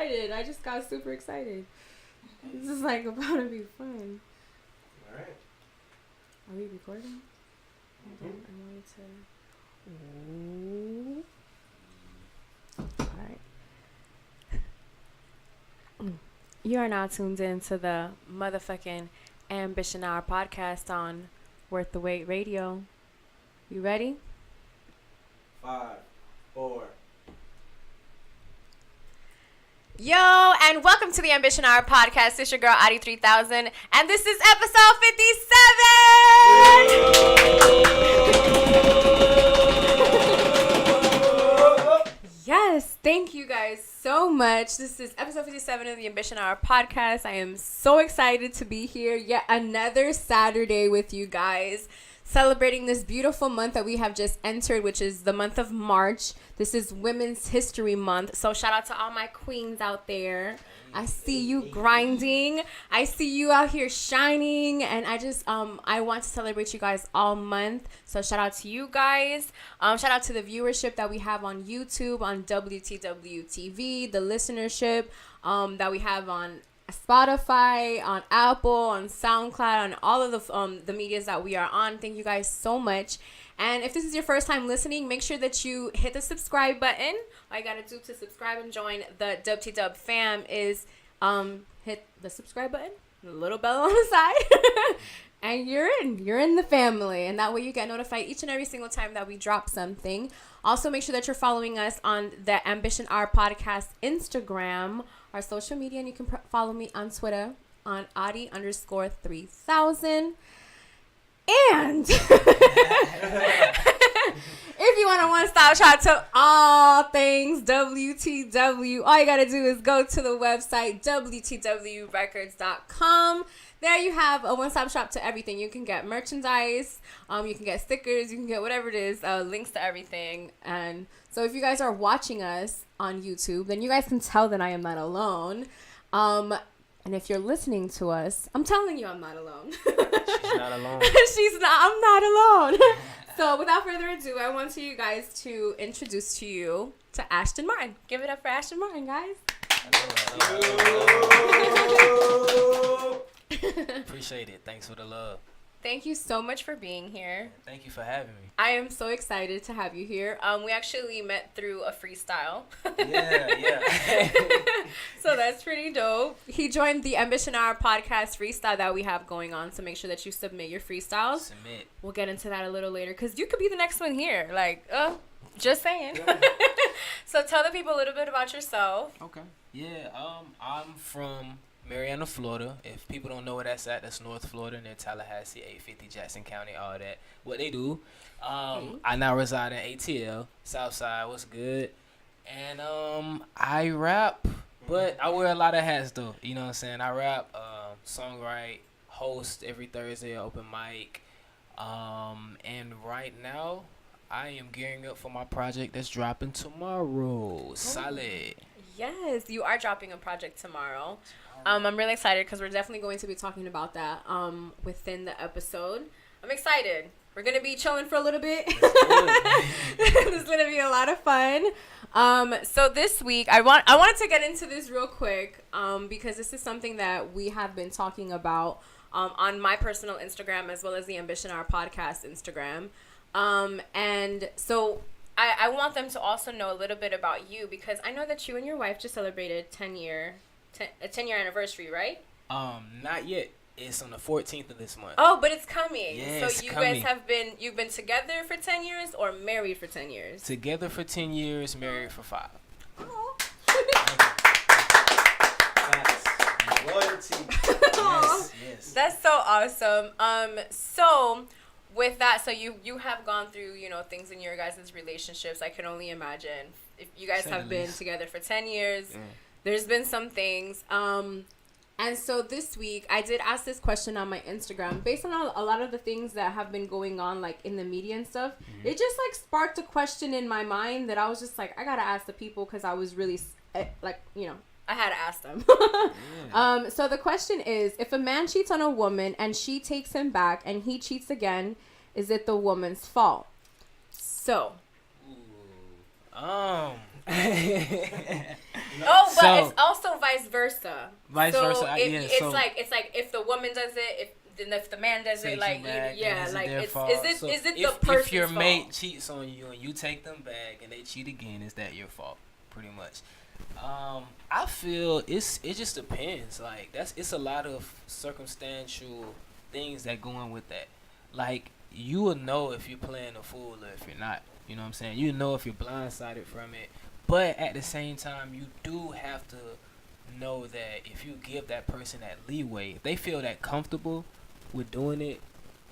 excited. I just got super excited. This is like about to be fun. All right. Are we recording? Mm-hmm. I wanted to. Alright. You are now tuned in to the motherfucking Ambition Hour podcast on Worth the Wait Radio. You ready? 5, 4. Yo, and welcome to the Ambition Hour podcast. It's your girl, AuDii 3000, and this is episode 57! Yes, thank you guys so much. This is episode 57 of the Ambition Hour podcast. I am so excited to be here yet another Saturday with you guys, celebrating this beautiful month that we have just entered, which is the month of March. This is Women's History Month. So shout out to all my queens out there. I see you grinding. I see you out here shining. And I just, I want to celebrate you guys all month. So shout out to you guys. Shout out to the viewership that we have on YouTube, on WTW TV, the listenership that we have on Spotify, on Apple, on SoundCloud, on all of the medias that we are on. Thank you guys so much. And if this is your first time listening, make sure that you hit the subscribe button. All you gotta do to subscribe and join the WTW fam is hit the subscribe button, the little bell on the side, and you're in the family. And that way you get notified each and every single time that we drop something. Also, make sure that you're following us on the Ambition Hour Podcast Instagram, our social media, and you can follow me on Twitter on AuDii_3000. And if you want a one-stop shop to all things WTW, all you gotta do is go to the website WTWrecords.com. There you have a one-stop shop to everything. You can get merchandise, you can get stickers, you can get whatever it is, links to everything. And so if you guys are watching us on YouTube, then you guys can tell that I am not alone. And if you're listening to us, I'm telling you I'm not alone. She's not alone. I'm not alone. So without further ado, I want you guys to introduce to you to Ashton Martin. Give it up for Ashton Martin, guys. Hello. Appreciate it. Thanks for the love. Thank you so much for being here. Thank you for having me. I am so excited to have you here. We actually met through a freestyle. Yeah. So that's pretty dope. He joined the Ambition Hour podcast freestyle that we have going on. So make sure that you submit your freestyles. Submit. We'll get into that a little later because you could be the next one here. Like, just saying. Yeah. So tell the people a little bit about yourself. Okay. Yeah. I'm from Marianna, Florida. If people don't know where that's at, that's North Florida near Tallahassee, 850 Jackson County, all that. What they do. I now reside in ATL, Southside. What's good? And I rap, but I wear a lot of hats though. You know what I'm saying? I rap, songwrite, host every Thursday open mic. And right now, I am gearing up for my project that's dropping tomorrow. Solid. Yes, you are dropping a project tomorrow. I'm really excited because we're definitely going to be talking about that within the episode. I'm excited. We're going to be chilling for a little bit. This is going to be a lot of fun. So this week, I wanted to get into this real quick because this is something that we have been talking about on my personal Instagram as well as the Ambition Hour podcast Instagram. And so I want them to also know a little bit about you because I know that you and your wife just celebrated a 10-year anniversary, right? Not yet. It's on the 14th of this month. Oh, but it's coming. Yeah, so it's you coming. guys you've been together for 10 years or married for 10 years? Together for 10 years, married for 5. Oh. That's loyalty. Yes. That's so awesome. So with that, so you have gone through, things in your guys' relationships. I can only imagine if you guys have been together for 10 years. Yeah. There's been some things. And so this week, I did ask this question on my Instagram. Based on a lot of the things that have been going on, like, in the media and stuff, it just, like, sparked a question in my mind that I was just like, I gotta ask the people because I was really, like, I had to ask them. Yeah. So the question is, if a man cheats on a woman and she takes him back and he cheats again, is it the woman's fault? So. Ooh. Oh, but So- it's also vice versa. Vice so versa, it's so- like if the woman does it, if the man does it, Takes like you back, yeah, and like their it's fault. is So it if, the person's if your fault? mate cheats on you and you take them back and they cheat again, is that your fault? Pretty much. I feel it just depends. Like it's a lot of circumstantial things that go on with that. Like you will know if you're playing a fool or if you're not. You know what I'm saying? You know if you're blindsided from it. But at the same time, you do have to know that if you give that person that leeway, if they feel that comfortable with doing it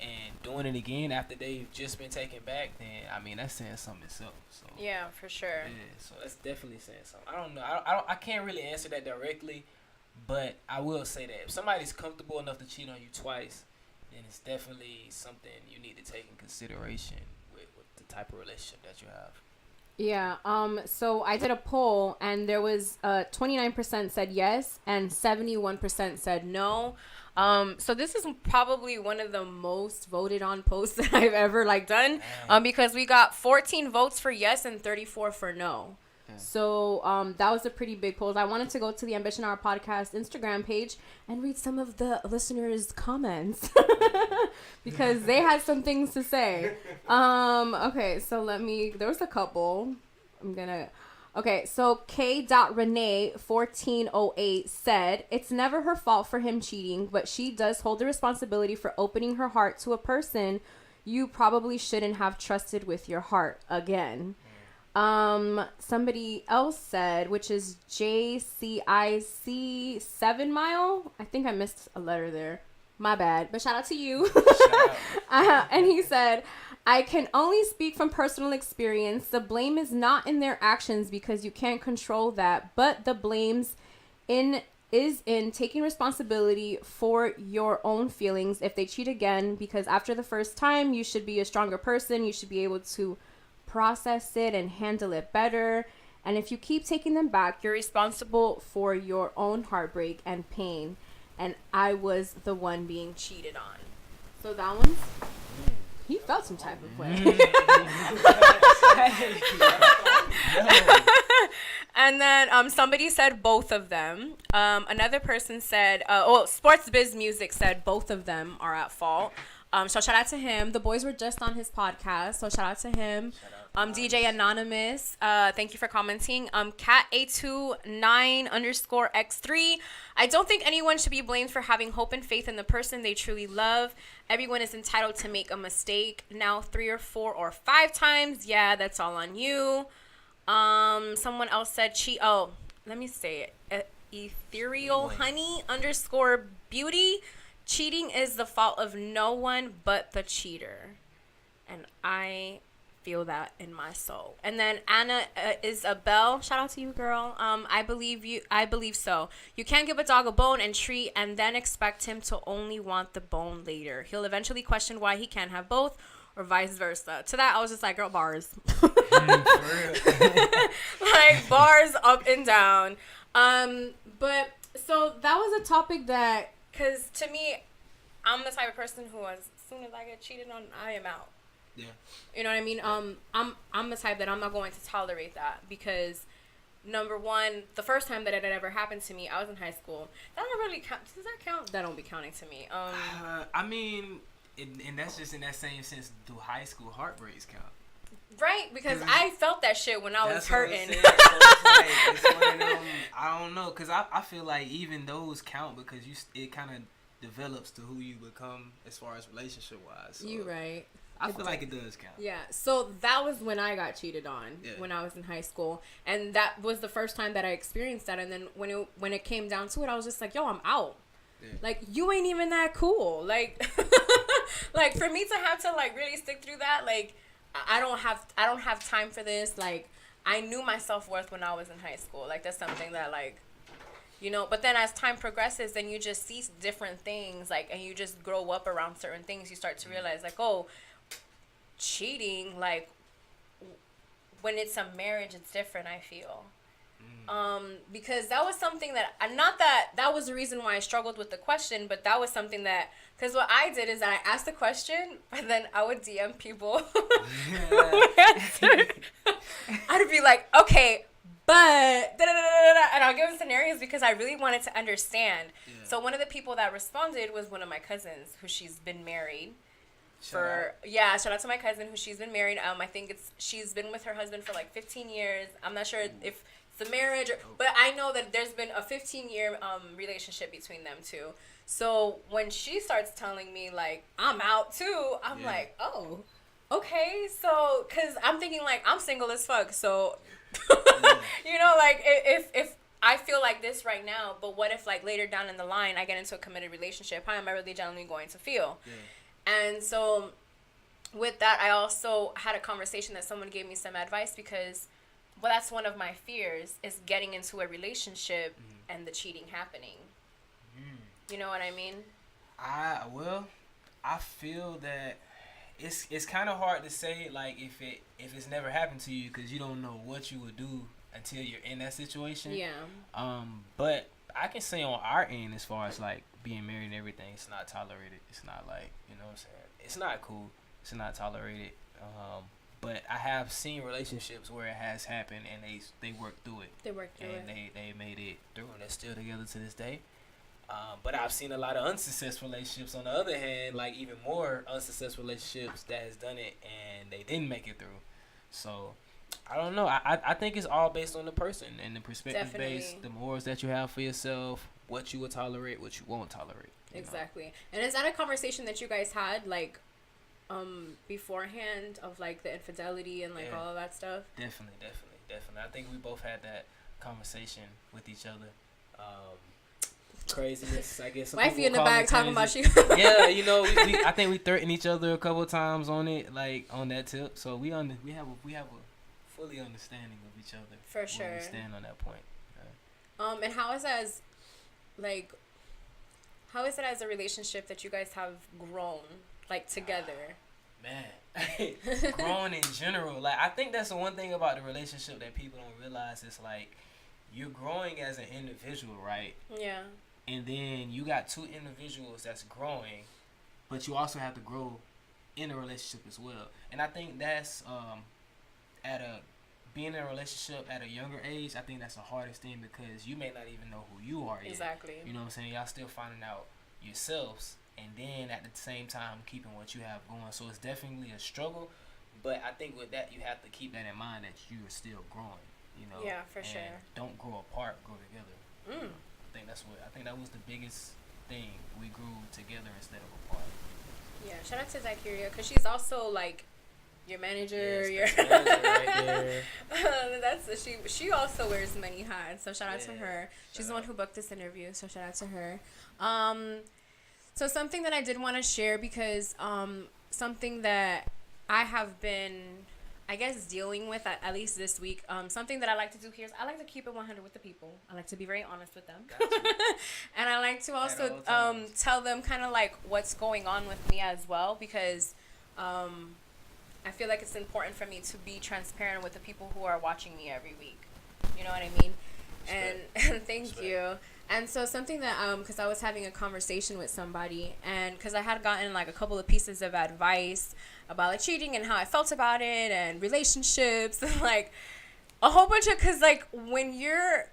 and doing it again after they've just been taken back, then I mean that's saying something itself. So Yeah, for sure. yeah, so that's definitely saying something. I don't know. I can't really answer that directly, but I will say that if somebody's comfortable enough to cheat on you twice, then it's definitely something you need to take in consideration with the type of relationship that you have. Yeah. So I did a poll, and there was 29% said yes, and 71% said no. So this is probably one of the most voted on posts that I've ever done. Because we got 14 votes for yes and 34 for no. Yeah. So that was a pretty big poll. I wanted to go to the Ambition Hour podcast Instagram page and read some of the listeners' comments because they had some things to say. Okay, so there was a couple. Okay, so K.Renee1408 said, it's never her fault for him cheating, but she does hold the responsibility for opening her heart to a person you probably shouldn't have trusted with your heart again. Somebody else said, which is JCIC 7 Mile. I think I missed a letter there. My bad. But shout out to you. Shout out. And he said, I can only speak from personal experience. The blame is not in their actions because you can't control that, but the blame's is in taking responsibility for your own feelings if they cheat again, because after the first time, you should be a stronger person. You should be able to process it and handle it better. And if you keep taking them back, you're responsible for your own heartbreak and pain. And I was the one being cheated on. So that one's, he felt some type of way. And then somebody said both of them. Another person said, Sports Biz Music said both of them are at fault. So shout out to him. The boys were just on his podcast, so shout out to him. DJ Anonymous, thank you for commenting. Cat829_X3. I don't think anyone should be blamed for having hope and faith in the person they truly love. Everyone is entitled to make a mistake. Now 3 or 4 or 5 times, yeah, that's all on you. Someone else said let me say it. Ethereal Honey _Beauty. Cheating is the fault of no one but the cheater. And I feel that in my soul. And then Anna Isabel, shout out to you, girl. I believe so. You can't give a dog a bone and treat and then expect him to only want the bone later. He'll eventually question why he can't have both, or vice versa. To that, I was just like, girl, bars. Like, bars up and down. But so that was a topic that, because to me, I'm the type of person who, as soon as I get cheated on, I am out. Yeah. You know what I mean? I'm the type that I'm not going to tolerate that, because number one, the first time that it had ever happened to me, I was in high school. That don't really count. Does that count? That don't be counting to me. I mean, and that's just in that same sense. Do high school heartbreaks count? Right, because I felt that shit when I was hurting. So it's one of them, I don't know, because I feel like even those count, because it kind of develops to who you become as far as relationship wise. So you right. I feel like it does count. Yeah, so that was when I got cheated on, when I was in high school, and that was the first time that I experienced that. And then when it came down to it, I was just like, yo, I'm out. Yeah. Like, you ain't even that cool. Like, like for me to have to like really stick through that, like, I don't have time for this. Like, I knew my self-worth when I was in high school. Like, that's something that, like, you know, but then as time progresses, then you just see different things, like, and you just grow up around certain things. You start to realize, like, oh, cheating, like, when it's a marriage, it's different, I feel. Because that was something that, not that was the reason why I struggled with the question, but that was something that, because what I did is I asked the question, but then I would DM people who answered. I'd be like, okay, but and I'll give them scenarios because I really wanted to understand. Yeah. So one of the people that responded was one of my cousins who she's been married shout out to my cousin who she's been married. I think she's been with her husband for like 15 years. I'm not sure if it's a marriage but I know that there's been a 15-year relationship between them two. So when she starts telling me like I'm out too, I'm like, oh, okay. So because I'm thinking like I'm single as fuck, so you know, like if I feel like this right now, but what if like later down in the line I get into a committed relationship? How am I really genuinely going to feel? And so with that, I also had a conversation that someone gave me some advice because, well, that's one of my fears is getting into a relationship and the cheating happening. You know what I mean? I feel that it's kind of hard to say like if it's never happened to you because you don't know what you would do until you're in that situation. Yeah. But I can say on our end as far as like being married and everything, it's not tolerated. It's not like, you know what I'm saying? It's not cool. It's not tolerated. But I have seen relationships where it has happened and they worked through it. They made it through and they're still together to this day. But I've seen a lot of unsuccessful relationships on the other hand, like even more unsuccessful relationships that has done it and they didn't make it through. So I don't know. I think it's all based on the person and the perspective based, the morals that you have for yourself, what you will tolerate, what you won't tolerate. Exactly. Know? And is that a conversation that you guys had like beforehand of like the infidelity and like all of that stuff? Definitely. I think we both had that conversation with each other. Craziness, I guess. Wifey in the back talking about you. Yeah, you know, we I think we threatened each other a couple of times on it, like on that tip. So we have a fully understanding of each other. For sure. Where we stand on that point. And how is it as a relationship that you guys have grown like together? Man, growing in general, like I think that's the one thing about the relationship that people don't realize is like you're growing as an individual, right? Yeah. And then you got two individuals that's growing, but you also have to grow in a relationship as well. And I think that's being in a relationship at a younger age, I think that's the hardest thing because you may not even know who you are yet. Exactly. You know what I'm saying? Y'all still finding out yourselves, and then at the same time keeping what you have going. So it's definitely a struggle, but I think with that you have to keep that in mind that you are still growing. You know? Yeah, for sure. Don't grow apart, grow together. I think that was the biggest thing. We grew together instead of apart. Yeah, shout out to Zykeria because she's also like your manager. Yes, your manager right there. She also wears many hats. So shout out to her. She's the one who booked this interview. So shout out to her. So something that I did want to share because something that I have been, I guess, dealing with at least this week. Something that I like to do here is I like to keep it 100 with the people. I like to be very honest with them. And I like to also tell them kind of like what's going on with me as well because I feel like it's important for me to be transparent with the people who are watching me every week. You know what I mean? And thank you. And so something that, because I was having a conversation with somebody, and because I had gotten like a couple of pieces of advice about like cheating and how I felt about it and relationships and like a whole bunch of, because like when you're,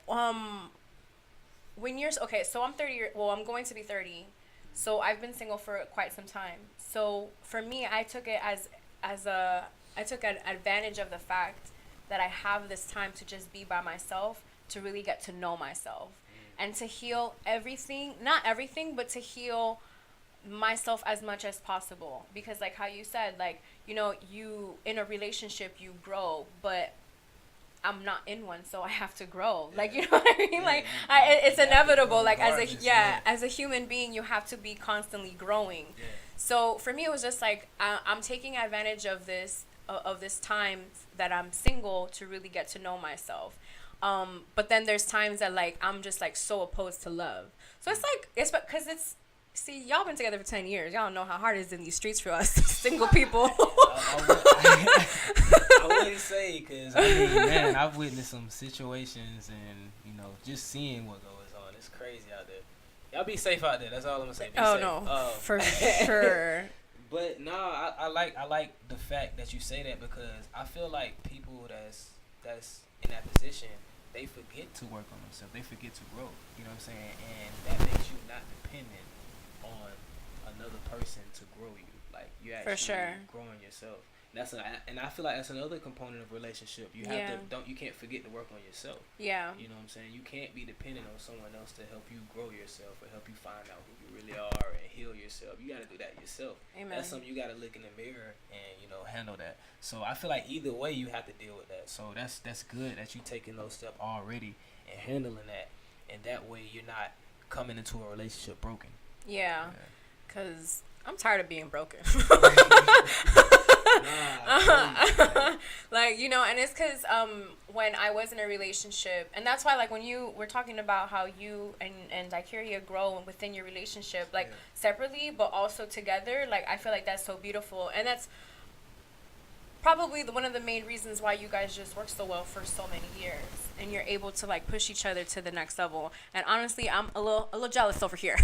okay, so I'm 30, I'm going to be 30. So I've been single for quite some time. So for me, I took it I took an advantage of the fact that I have this time to just be by myself, to really get to know myself and to heal everything, not everything, but to heal myself as much as possible. Because like how you said, like, you know, you in a relationship you grow, but I'm not in one, so I have to grow. Like, you know what I mean? Like, it's inevitable. Like, as a human being, you have to be constantly growing. Yeah. So for me, it was just like I'm taking advantage of this time that I'm single to really get to know myself. But then there's times that like I'm just like so opposed to love. So it's because see, y'all been together for 10 years. Y'all know how hard it is in these streets for us single people. I wouldn't say, because I mean, man, I've witnessed some situations and, you know, just seeing what goes on. It's crazy out there. Y'all be safe out there. That's all I'm gonna say. Be safe. No, for sure. But no, I like the fact that you say that, because I feel like people that's in that position, they forget to work on themselves. They forget to grow. You know what I'm saying? And that makes you not dependent on another person to grow you. Like you actually For sure. growing yourself. And I feel like that's another component of relationship. You have you can't forget to work on yourself. Yeah. You know what I'm saying? You can't be dependent on someone else to help you grow yourself or help you find out who you really are and heal yourself. You got to do that yourself. Amen. That's something you got to look in the mirror and, you know, handle that. So I feel like either way you have to deal with that. So that's good that you taking those steps already and handling that. And that way you're not coming into a relationship broken. Yeah. Because I'm tired of being broken. Like, you know, and it's because when I was in a relationship, and that's why, like, when you were talking about how you and Daikiria grow within your relationship, like, separately, but also together, like, I feel like that's so beautiful. And that's probably one of the main reasons why you guys just work so well for so many years, and you're able to, like, push each other to the next level. And honestly, I'm a little jealous over here.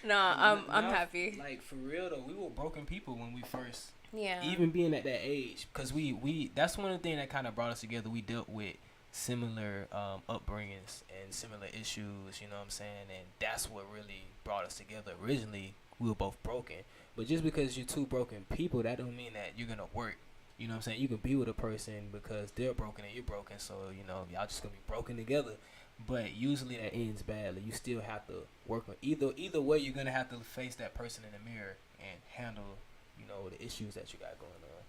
I'm happy. Like, for real though, we were broken people when we first, yeah, even being at that age, because we that's one of the things that kind of brought us together. We dealt with similar upbringings and similar issues, you know what I'm saying, and that's what really brought us together. Originally, we were both broken, but just because you're two broken people, that don't mean that you're gonna work. You know what I'm saying? You can be with a person because they're broken and you're broken, so, you know, y'all just gonna be broken together. But usually that ends badly. You still have to work on either way. You're gonna have to face that person in the mirror and handle, you know, the issues that you got going on.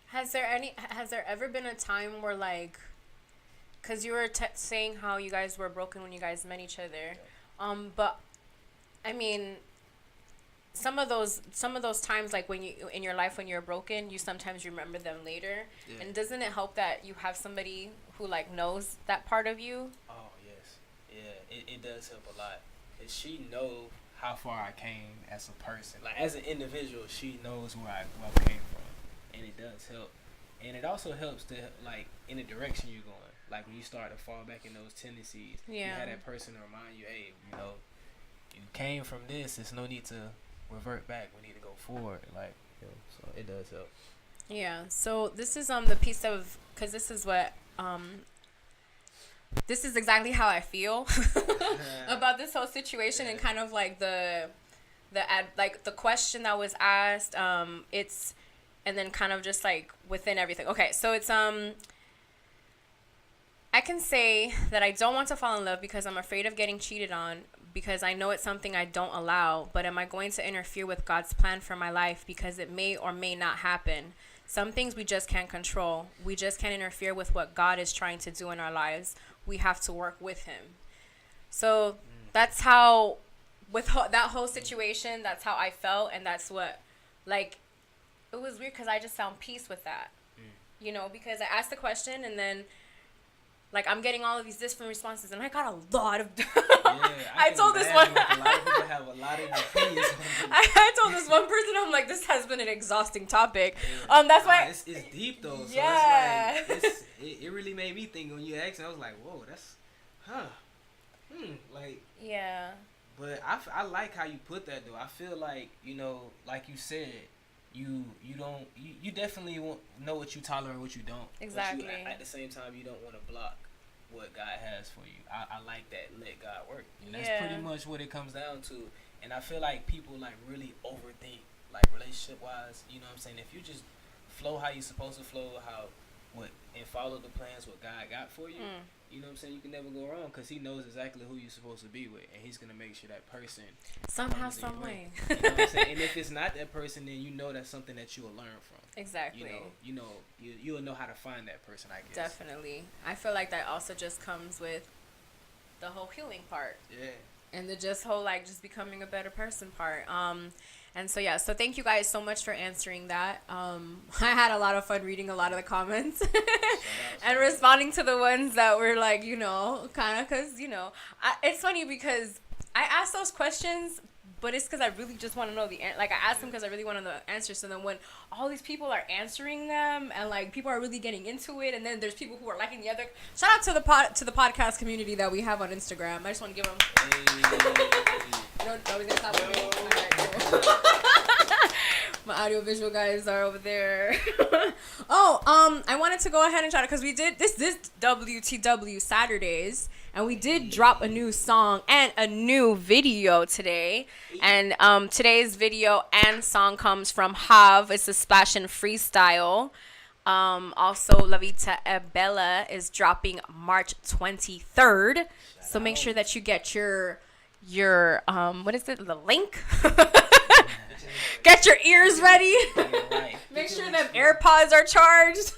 Has there ever been a time where, like, because you were saying how you guys were broken when you guys met each other, but I mean, some of those times, like, when you in your life when you're broken, you sometimes remember them later. Yeah. And doesn't it help that you have somebody who, like, knows that part of you? Oh yes, yeah, it does help a lot. Cause she knows how far I came as a person, like as an individual. She knows where I came from, and it does help. And it also helps to, like, in the direction you're going. Like when you start to fall back in those tendencies, you have that person to remind you, hey, you know, you came from this. There's no need to revert back. We need to go forward. Like, you know, so it does help. Yeah. So this is the piece of, because this is what this is exactly how I feel about this whole situation, and kind of like the question that was asked. It's, and then kind of just like within everything. Okay, so it's I can say that I don't want to fall in love because I'm afraid of getting cheated on, because I know it's something I don't allow, but am I going to interfere with God's plan for my life because it may or may not happen? Some things we just can't control. We just can't interfere with what God is trying to do in our lives. We have to work with him. So that's how, with that whole situation, that's how I felt, and that's what, like, it was weird because I just found peace with that. You know, because I asked the question, and then, like, I'm getting all of these different responses, and I got a lot of. I told this one. Like, a lot of people have a lot of opinions. I told this one person, I'm like, this has been an exhausting topic. That's why. It's deep though. So yeah. It's like, it really made me think when you asked. I was like, whoa, that's, like. Yeah. But I like how you put that though. I feel like, you know, like you said, you definitely know what you tolerate, what you don't. Exactly. But at the same time, you don't want to block what God has for you. I like that. Let God work. And that's pretty much what it comes down to. And I feel like people, like, really overthink, like, relationship wise. You know what I'm saying? If you just flow how you're supposed to flow, and follow the plans what God got for you. You know what I'm saying? You can never go wrong because he knows exactly who you're supposed to be with, and he's going to make sure that person somehow, some way. You know what I'm saying? And if it's not that person, then you know that's something that you will learn from. Exactly. You'll know how to find that person, I guess. Definitely. I feel like that also just comes with the whole healing part. Yeah. And the just whole, like, just becoming a better person part. And so, yeah, so thank you guys so much for answering that. I had a lot of fun reading a lot of the comments and responding to the ones that were, like, you know, kind of, because, you know, it's funny because I asked those questions, but it's because I really just want to know the answer. Like, I asked them because I really want to know the answers. So then when all these people are answering them and, like, people are really getting into it, and then there's people who are liking the other. Shout out to the podcast community that we have on Instagram. I just want to give them. Nobody's gonna stop with me. My audiovisual guys are over there. I wanted to go ahead and shout out because we did this WTW Saturdays, and we did drop a new song and a new video today. And today's video and song comes from Hav. It's a splash and freestyle. Also, La Vita e Bella is dropping March 23rd. So make sure that you get your what is it? The link. Get your ears ready. Make sure them AirPods are charged.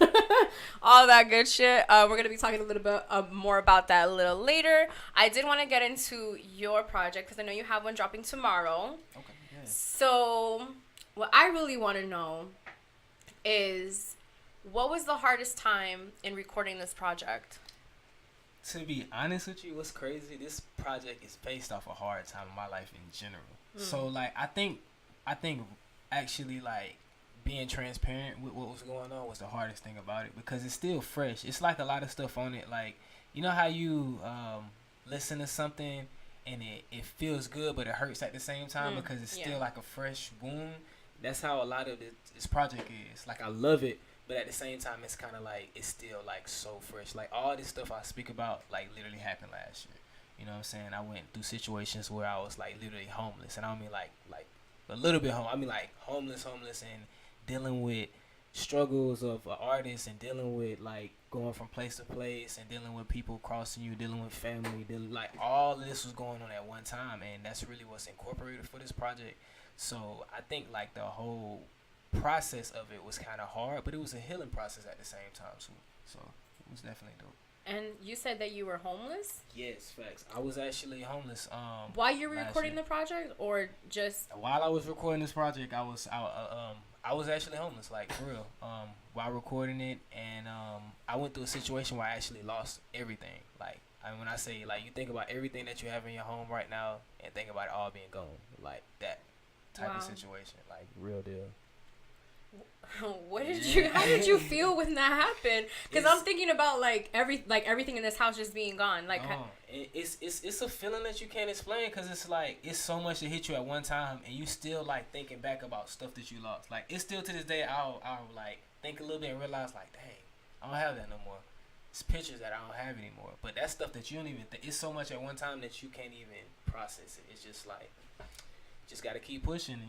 All that good shit. We're going to be talking a little bit more about that a little later. I did want to get into your project because I know you have one dropping tomorrow. Okay. Yeah. So what I really want to know is, what was the hardest time in recording this project? To be honest with you, what's crazy, this project is based off a hard time in my life in general. So, like, I think actually, like, being transparent with what was going on was the hardest thing about it, because it's still fresh. It's like a lot of stuff on it. Like, you know how you listen to something and it feels good, but it hurts at the same time because it's still like a fresh wound? That's how a lot of this project is. Like, I love it, but at the same time, it's kind of like, it's still, like, so fresh. Like, all this stuff I speak about, like, literally happened last year. You know what I'm saying? I went through situations where I was, like, literally homeless. And I don't mean, like a little bit homeless. I mean, like, homeless, and dealing with struggles of an artist, and dealing with, like, going from place to place, and dealing with people crossing you, dealing with family, like, all of this was going on at one time. And that's really what's incorporated for this project. So I think, like, the whole process of it was kind of hard, but it was a healing process at the same time too. So it was definitely dope. And you said that you were homeless? Yes, facts. I was actually homeless. While you were recording the project, or just while I was recording this project, I was actually homeless, like, for real. While recording it, and I went through a situation where I actually lost everything. Like, when I say, like, you think about everything that you have in your home right now, and think about it all being gone, like that type of situation, like, real deal. How did you feel when that happened? Because I'm thinking about everything in this house just being gone. Like, it's a feeling that you can't explain, because it's like, it's so much that hit you at one time, and you still, like, thinking back about stuff that you lost. Like, it's still to this day, I'll like think a little bit and realize, like, dang, I don't have that no more. It's pictures that I don't have anymore. But that stuff that you don't even think, it's so much at one time that you can't even process it. It's just like, just gotta keep pushing, and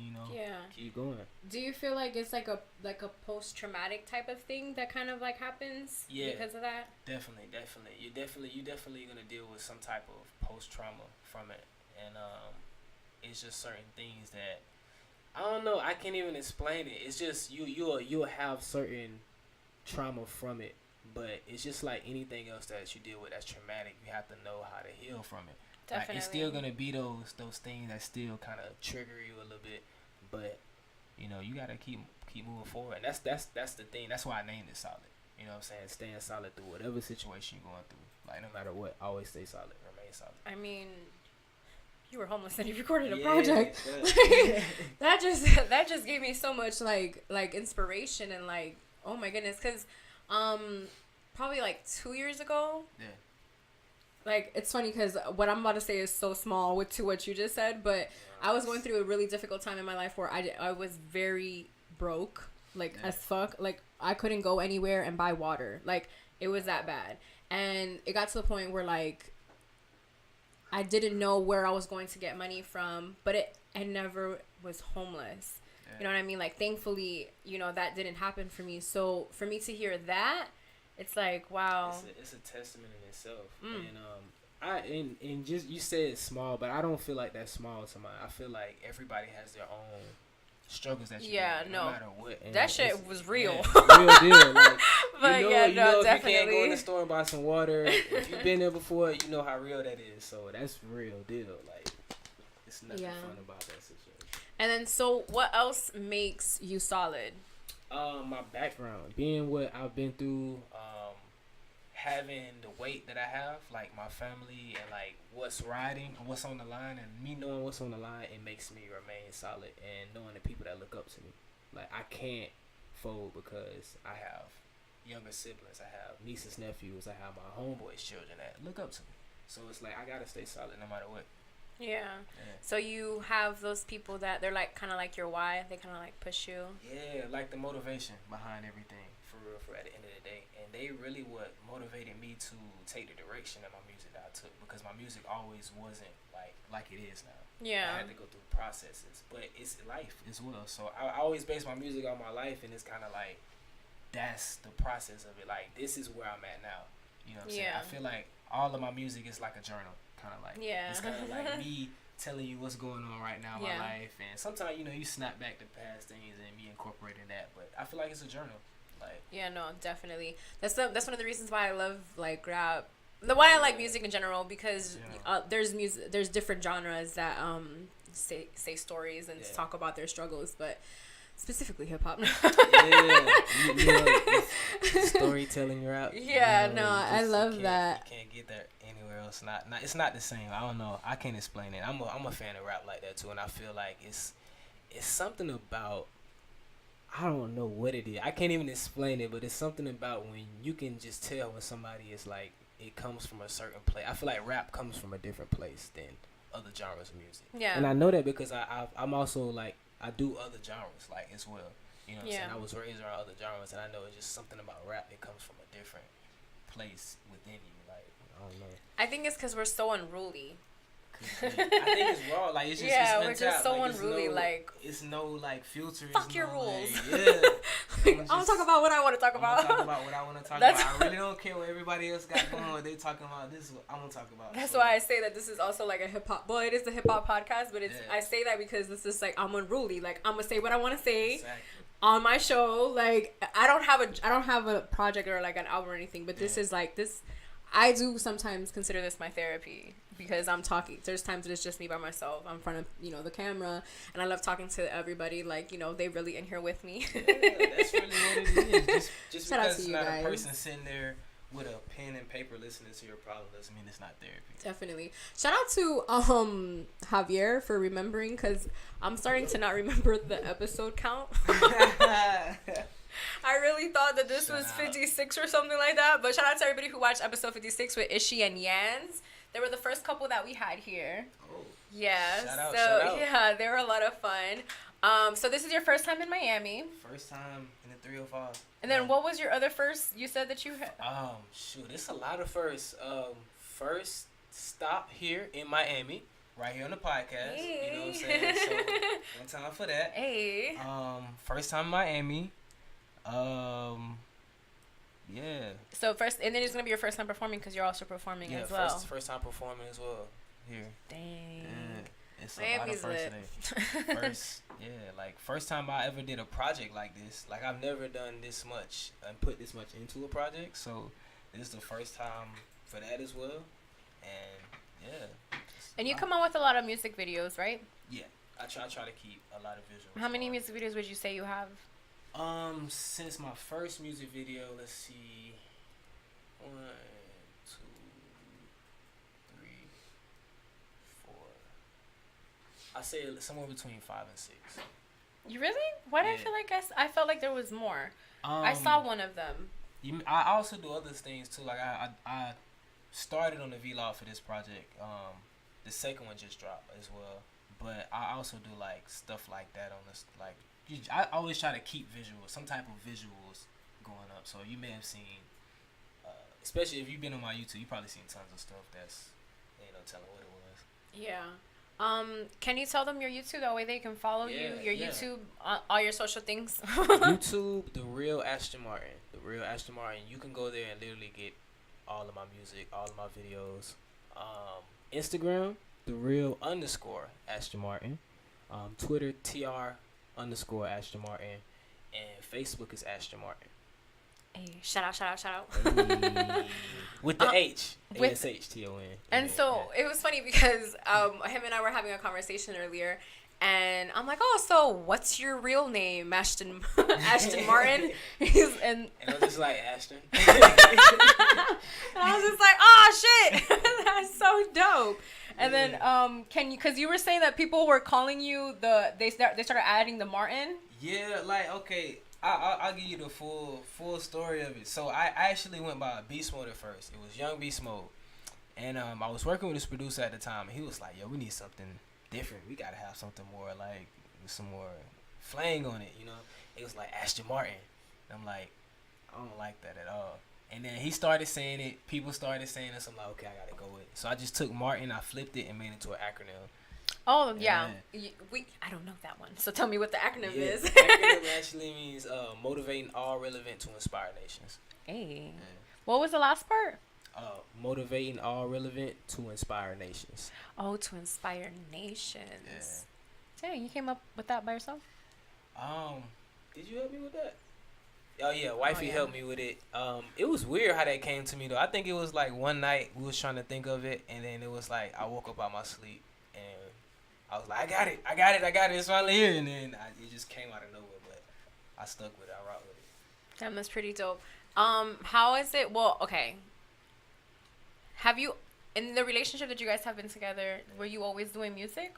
keep going. Do you feel like it's like a post-traumatic type of thing that kind of, like, happens because of that? Definitely. You definitely gonna deal with some type of post-trauma from it, and it's just certain things that I don't know. I can't even explain it. It's just you'll have certain trauma from it, but it's just like anything else that you deal with that's traumatic. You have to know how to heal from it. Like, it's still gonna be those things that still kind of trigger you a little bit, but you gotta keep moving forward. And that's the thing. That's why I named it Solid. You know what I'm saying? Staying solid through whatever situation you're going through. Like, no matter what, always stay solid, remain solid. I mean, you were homeless and you recorded a project. That just gave me so much like inspiration, and like, oh my goodness, because probably like 2 years ago. Yeah. Like, it's funny because what I'm about to say is so small to what you just said, but I was going through a really difficult time in my life where I was very broke, like, as fuck. Like, I couldn't go anywhere and buy water. Like, it was that bad. And it got to the point where, like, I didn't know where I was going to get money from, but I never was homeless. Yeah. You know what I mean? Like, thankfully, that didn't happen for me. So for me to hear that, it's like, wow. It's a testament in itself. And just, you said it's small, but I don't feel like that's small to mine. I feel like everybody has their own struggles that you no matter what. And that shit was real. Real deal. Like, but definitely. If you can't go in the store and buy some water, if you've been there before, you know how real that is. So that's real deal. Like, it's nothing fun about that situation. And then, so what else makes you solid? My background, being what I've been through, having the weight that I have, like my family, and like what's riding, what's on the line, and me knowing what's on the line, it makes me remain solid, and knowing the people that look up to me. Like, I can't fold because I have younger siblings, I have nieces, nephews, I have my homeboys' children that look up to me. So it's like, I gotta stay solid no matter what. Yeah. So you have those people that they're like kind of like your why. They kind of like push you. Yeah, like the motivation behind everything, for real, for at the end of the day. And they really what motivated me to take the direction of my music that I took, because my music always wasn't like it is now. Yeah. I had to go through processes, but it's life as well. So I always base my music on my life, and it's kind of like that's the process of it. Like, this is where I'm at now. You know what I'm saying? I feel like all of my music is like a journal, kind of like. Yeah. It's kind of like me telling you what's going on right now in my life, and sometimes you snap back to past things and me incorporating that. But I feel like it's a journal. Like. Yeah, no, definitely. That's one of the reasons why I love like rap. Why I like music in general, because there's different genres that say stories and talk about their struggles, but specifically hip hop. Storytelling rap. Yeah, no, I love that. You can't get that anywhere else. Not it's not the same. I don't know. I can't explain it. I'm a fan of rap like that too, and I feel like it's something about, I don't know what it is. I can't even explain it, but it's something about when you can just tell when somebody is like, it comes from a certain place. I feel like rap comes from a different place than other genres of music. Yeah. And I know that because I'm also like, I do other genres like as well. You know what I'm saying? I was raised around other genres, and I know it's just something about rap. It comes from a different place within you. Like, I don't know. I think it's because we're so unruly. I think it's raw. Like, it's just we're just so unruly. It's no like filter. Fuck your rules. I'm gonna talk about what I want to talk about. I'm gonna talk about what I want to talk about. I really don't care what everybody else got going on. They talking about this. Is what I'm gonna talk about. That's why I say that this is also like a hip hop. Well, it is a hip hop podcast, but it's I say that because this is like, I'm unruly. Like, I'm gonna say what I want to say on my show. Like, I don't have a project or like an album or anything, but this is like this. I do sometimes consider this my therapy, because I'm talking. There's times that it's just me by myself. I'm in front of, the camera, and I love talking to everybody. Like, they really in here with me. Yeah, that's really what it is. Just Shout because out to it's you not guys. a person sitting there with a pen and paper listening to your problem doesn't mean it's not therapy. Definitely. Shout out to Javier for remembering, because I'm starting to not remember the episode count. I really thought that this was 56 or something like that. But shout out to everybody who watched episode 56 with Ishi and Yans. They were the first couple that we had here. Oh. Yeah. Shout out. Yeah, they were a lot of fun. So this is your first time in Miami. First time in the 305. And then what was your other first? You said that you had. Shoot, it's a lot of firsts. First stop here in Miami, right here on the podcast. Hey. You know what I'm saying? So one time for that. Hey. First time in Miami. Yeah. So first, and then it's gonna be your first time performing, because you're also performing as well. First time performing as well here. Dang. Yeah, it's Miami's a lot of firsts. First time I ever did a project like this. Like, I've never done this much and put this much into a project. So this is the first time for that as well. And yeah. And you come on with a lot of music videos, right? Yeah, I try to keep a lot of visuals. How many music videos would you say you have? Since my first music video, let's see, 1, 2, 3, 4. I say somewhere between 5 and 6. You really? Why did I feel like I felt like there was more? I saw one of them. I also do other things too. Like, I started on the vlog for this project. The second one just dropped as well. But I also do like stuff like that on this. Like, I always try to keep visuals, some type of visuals going up. So you may have seen, especially if you've been on my YouTube, you probably seen tons of stuff that's, telling what it was. Yeah. Can you tell them your YouTube? That way they can follow you, your YouTube, all your social things. YouTube, The Real Ashton Martin. The Real Ashton Martin. You can go there and literally get all of my music, all of my videos. Instagram, The Real _Ashton Martin. Twitter, TR_Ashton Martin. And Facebook is Ashton Martin. Hey, shout out. Hey. With the H. ASHTON. And so it was funny because him and I were having a conversation earlier, and I'm like, oh, so what's your real name, Ashton Martin? and I was just like, Ashton. And I was just like, oh shit, that's so dope. And then because you were saying that people were calling you they started adding the Martin. Yeah, like, okay, I'll give you the full story of it. So I actually went by Beast Mode at first. It was Young Beast Mode, And I was working with this producer at the time, and he was like, "Yo, we need something different. We gotta have something more like with some more flang on it, you know." It was like Ashton Martin. And I'm like, I don't like that at all. And then he started saying it. People started saying it. So I'm like, okay, I gotta go with it. So I just took Martin, I flipped it, and made it into an acronym. Oh yeah, I don't know that one. So tell me what the acronym is. The acronym actually means motivating all relevant to inspire nations. Hey, what was the last part? Motivating all relevant to inspire nations. Oh, to inspire nations. Yeah. Dang, you came up with that by yourself? Did you help me with that? Oh yeah, wifey helped me with it. It was weird how that came to me though. I think it was like one night we was trying to think of it, and then it was like I woke up out my sleep and I was like, I got it. It's finally here, and then it just came out of nowhere. But I stuck with it. I rocked with it. Damn, that's pretty dope. How is it? Well, okay. Have you, in the relationship that you guys have been together, were you always doing music?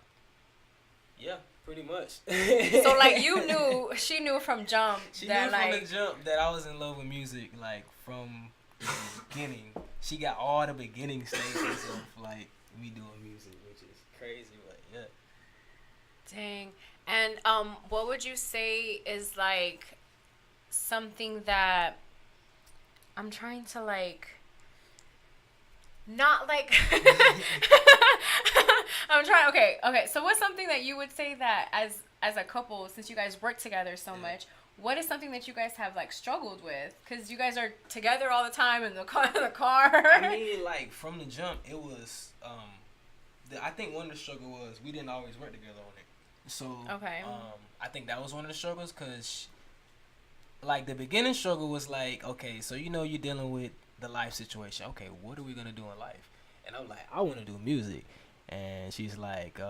Yeah, pretty much. So like she knew from jump. She knew from the jump that I was in love with music, like from the beginning. She got all the beginning stages of like me doing music, which is crazy, but yeah. Dang. And what would you say is like something that I'm trying to like not like I'm trying okay, so what's something that you would say that as a couple, since you guys work together so much, what is something that you guys have like struggled with? Because you guys are together all the time in the car. I mean, like from the jump, it was I think one of the struggle was we didn't always work together on it. So I think that was one of the struggles, because like the beginning struggle was like, okay, so you know you're dealing with the life situation. Okay, what are we gonna do in life? And I'm like, I want to do music. And she's like,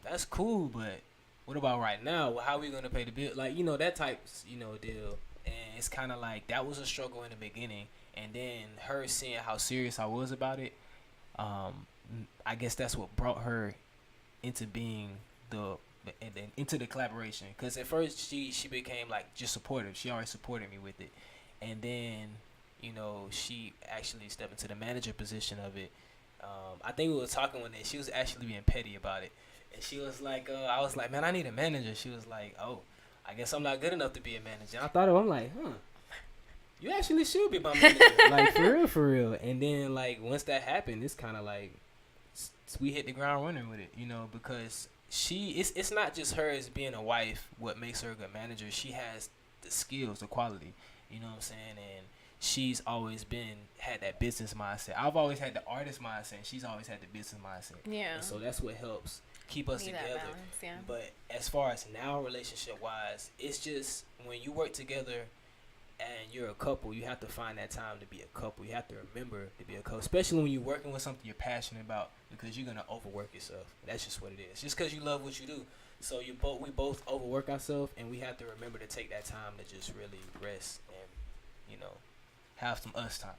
that's cool, but what about right now? Well, how are we gonna pay the bill? Like, you know, that type, you know, deal. And it's kind of like that was a struggle in the beginning, and then her seeing how serious I was about it, I guess that's what brought her into being into the collaboration. Because at first she became like just supportive. She already supported me with it, and then you know she actually stepped into the manager position of it. I think we were talking one day. She was actually being petty about it, and she was like, I was like, man, I need a manager. She was like, oh, I guess I'm not good enough to be a manager. And I thought, I'm like, you actually should be my manager, like for real. And then like once that happened, it's kind of like we hit the ground running with it, you know, because it's not just her as being a wife what makes her a good manager. She has the skills, the quality, you know what I'm saying, and she's always had that business mindset. I've always had the artist mindset, and she's always had the business mindset. Yeah. And so that's what helps keep us together. That balance, yeah. But as far as now, relationship wise, it's just when you work together and you're a couple, you have to find that time to be a couple. You have to remember to be a couple, especially when you're working with something you're passionate about, because you're gonna overwork yourself. That's just what it is. Just because you love what you do. So we both overwork ourselves, and we have to remember to take that time to just really rest and, you know, have some us time.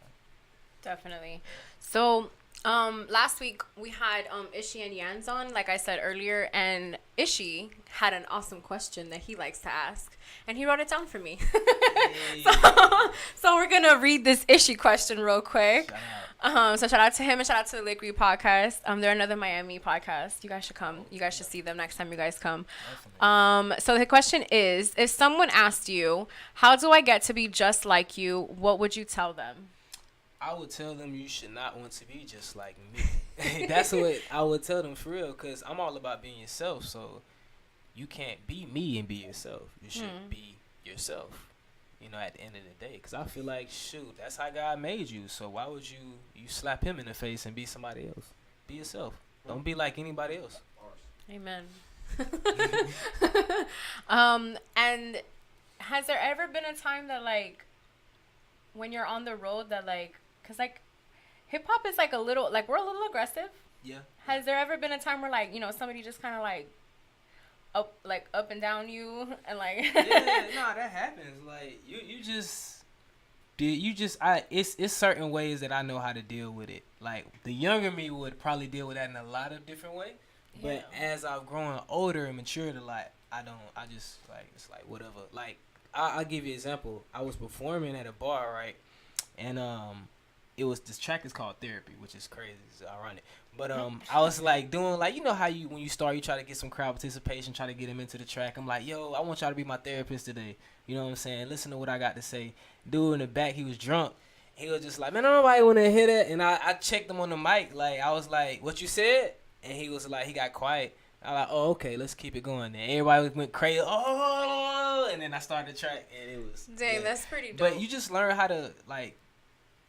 Definitely. So last week we had Ishi and Yans on, like I said earlier, and Ishi had an awesome question that he likes to ask, and he wrote it down for me. Hey. So we're gonna read this Ishi question real quick. So shout out to him and shout out to the Liquid podcast. They're another Miami podcast. You guys should come. You guys should see them next time you guys come. So the question is, if someone asked you, how do I get to be just like you, what would you tell them? I would tell them you should not want to be just like me. That's what I would tell them for real, because I'm all about being yourself. So you can't be me and be yourself. You should be yourself, you know, at the end of the day. Because I feel like, shoot, that's how God made you. So why would you slap him in the face and be somebody else? Be yourself. Don't be like anybody else. Amen. And has there ever been a time that, like, when you're on the road that, like, because, like, hip-hop is, like, a little, like, we're a little aggressive. Yeah. Has there ever been a time where, like, you know, somebody just kind of, like, up and down you and, like... Yeah, no, that happens. Like, it's certain ways that I know how to deal with it. Like, the younger me would probably deal with that in a lot of different ways. But as I've grown older and matured a lot, I just, like, it's like, whatever. Like, I'll give you an example. I was performing at a bar, right? And this track is called Therapy, which is crazy. It's ironic. But I was like doing like, you know how you when you start, you try to get some crowd participation, try to get them into the track. I'm like, yo, I want y'all to be my therapist today. You know what I'm saying? Listen to what I got to say. Dude in the back, he was drunk. He was just like, man, nobody want to hear that. And I checked him on the mic. Like, I was like, what you said? And he was like, he got quiet. I was like, oh, okay, let's keep it going. And everybody went crazy. Oh, and then I started the track, and it was. Dang, yeah. that's pretty dope. But you just learn how to, like,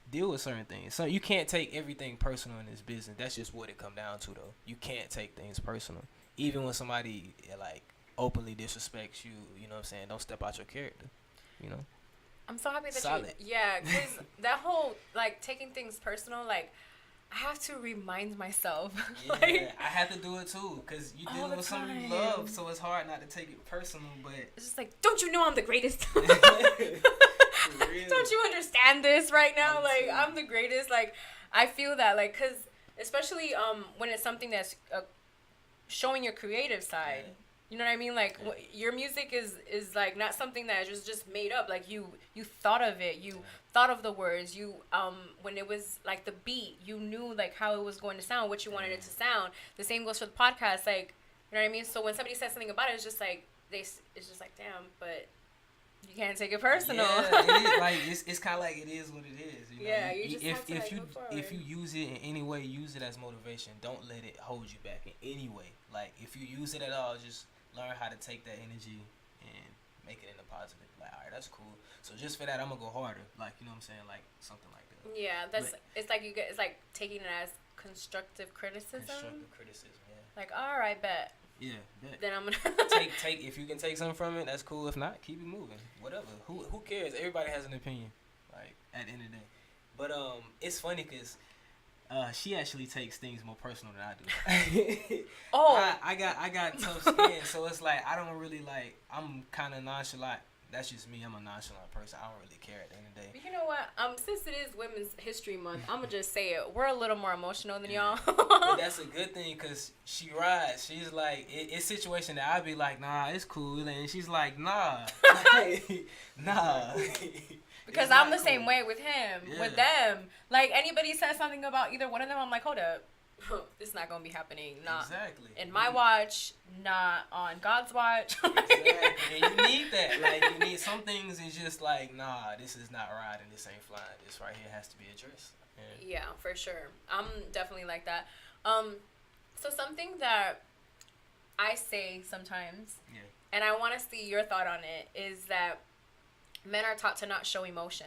deal with certain things. So you can't take everything personal in this business. That's just what it come down to, though. You can't take things personal. Even when somebody, like, openly disrespects you, you know what I'm saying? Don't step out your character, you know? I'm so happy that Solid. yeah, because that whole, like, taking things personal, like, I have to remind myself. Yeah, like, I have to do it, too, because you all dealing the with somebody you time. love, so it's hard not to take it personal, but... it's just like, don't you know I'm the greatest? For real. Don't you understand this right now? I'm Like, saying. I'm the greatest. Like, I feel that, like, because especially when it's something that's showing your creative side. Yeah. You know what I mean? Like, your music is like not something that is just made up. Like, you thought of it. You thought of the words. You when it was like the beat, you knew like how it was going to sound, what you wanted it to sound. The same goes for the podcast. Like, you know what I mean? So when somebody says something about it, it's just like it's just like, damn, but you can't take it personal. Yeah, it is, like it's kind of like it is what it is. You know? Yeah, you just have to, if like, you move forward. if you use it in any way, use it as motivation. Don't let it hold you back in any way. Like if you use it at all, just learn how to take that energy and make it into positive. Like, all right, that's cool. So just for that, I'm gonna go harder. Like, you know what I'm saying? Like something like that. Yeah, it's like it's like taking it as constructive criticism. Constructive criticism. Yeah. Like, all right, bet. Yeah. Bet. Then I'm gonna take if you can take something from it, that's cool. If not, keep it moving. Whatever. Who cares? Everybody has an opinion. Like at the end of the day. But it's funny because she actually takes things more personal than I do. Oh. I got tough skin, so it's like I don't really like. I'm kind of nonchalant. That's just me. I'm a nonchalant person. I don't really care at the end of the day. But you know what? Since it is Women's History Month, I'm gonna just say it. We're a little more emotional than y'all. But that's a good thing because she rides. She's like, it's a situation that I'd be like, nah, it's cool. And she's like, nah. Nah. Because It's I'm not the same cool. way with him, Yeah. with them. Like, anybody says something about either one of them, I'm like, hold up. This is not gonna be happening. Not Exactly. in my watch, not on God's watch. Exactly. And you need that. Like, you need some things is just like, nah, this is not riding. This ain't flying. This right here has to be addressed. Yeah. Yeah, for sure. I'm definitely like that. So something that I say sometimes, Yeah. and I want to see your thought on it, is that men are taught to not show emotion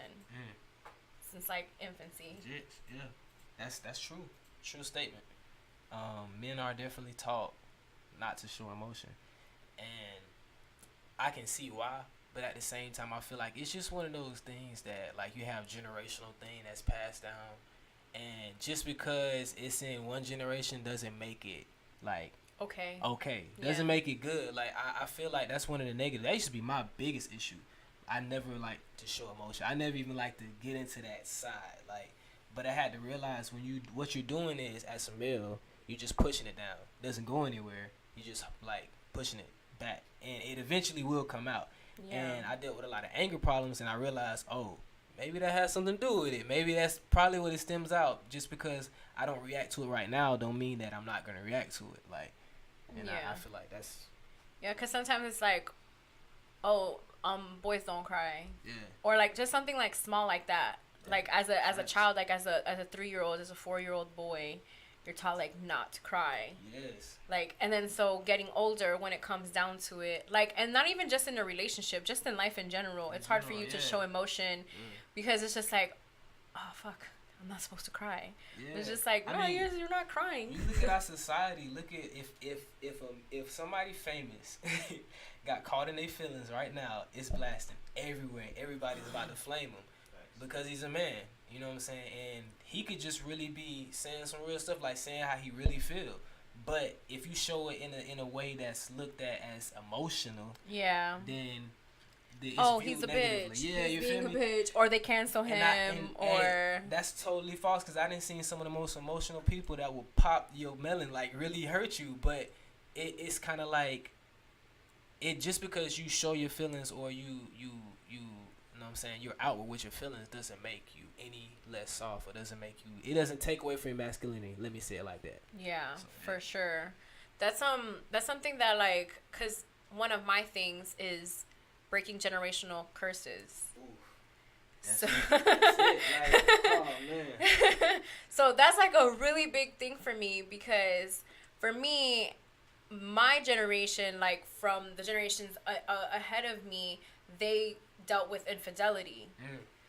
since like infancy. Legit. Yeah. That's true. True statement. Men are definitely taught not to show emotion, and I can see why. But at the same time, I feel like it's just one of those things that like you have generational thing that's passed down, and just because it's in one generation doesn't make it like Okay. doesn't Yeah. make it good. Like I feel like that's one of the negatives. That used to be my biggest issue. I never liked to show emotion. I never even liked to get into that side. Like, but I had to realize what you're doing is as a male, you're just pushing it down. It doesn't go anywhere. You're just like pushing it back, and it eventually will come out. Yeah. And I dealt with a lot of anger problems, and I realized, oh, maybe that has something to do with it. Maybe that's probably what it stems out. Just because I don't react to it right now, don't mean that I'm not gonna react to it. Like, and Yeah. I feel like that's Yeah, because sometimes it's like, oh, boys don't cry, yeah. or like just something like small like that. Like as a Facts. child, like as a 3-year-old, as a 4-year-old boy, you're taught like not to cry. Yes. Like, and then so getting older, when it comes down to it, like, and not even just in a relationship, just in life in general, it's hard for you to yeah. show emotion because it's just like, oh fuck, I'm not supposed to cry. Yeah. It's just like, no, I mean, you're not crying. You look at our society. Look at if somebody famous got caught in their feelings right now, it's blasting everywhere. Everybody's about to flame him because he's a man. You know what I'm saying? And he could just really be saying some real stuff, like saying how he really feel. But if you show it in a way that's looked at as emotional, Yeah. then it's Oh, viewed he's a negatively. bitch. Yeah, He's you being feel a me? bitch, or they cancel him, And that's totally false because I didn't see some of the most emotional people that will pop your melon, like really hurt you. But it's kind of like it just because you show your feelings or you know what I'm saying, you're outward with your feelings doesn't make you any less soft, or it doesn't take away from your masculinity. Let me say it like that. Yeah, so, for sure. That's something that, like, because one of my things is breaking generational curses. That's so it. Like, oh man. So that's like a really big thing for me, because for me, my generation, like from the generations ahead of me, they dealt with infidelity.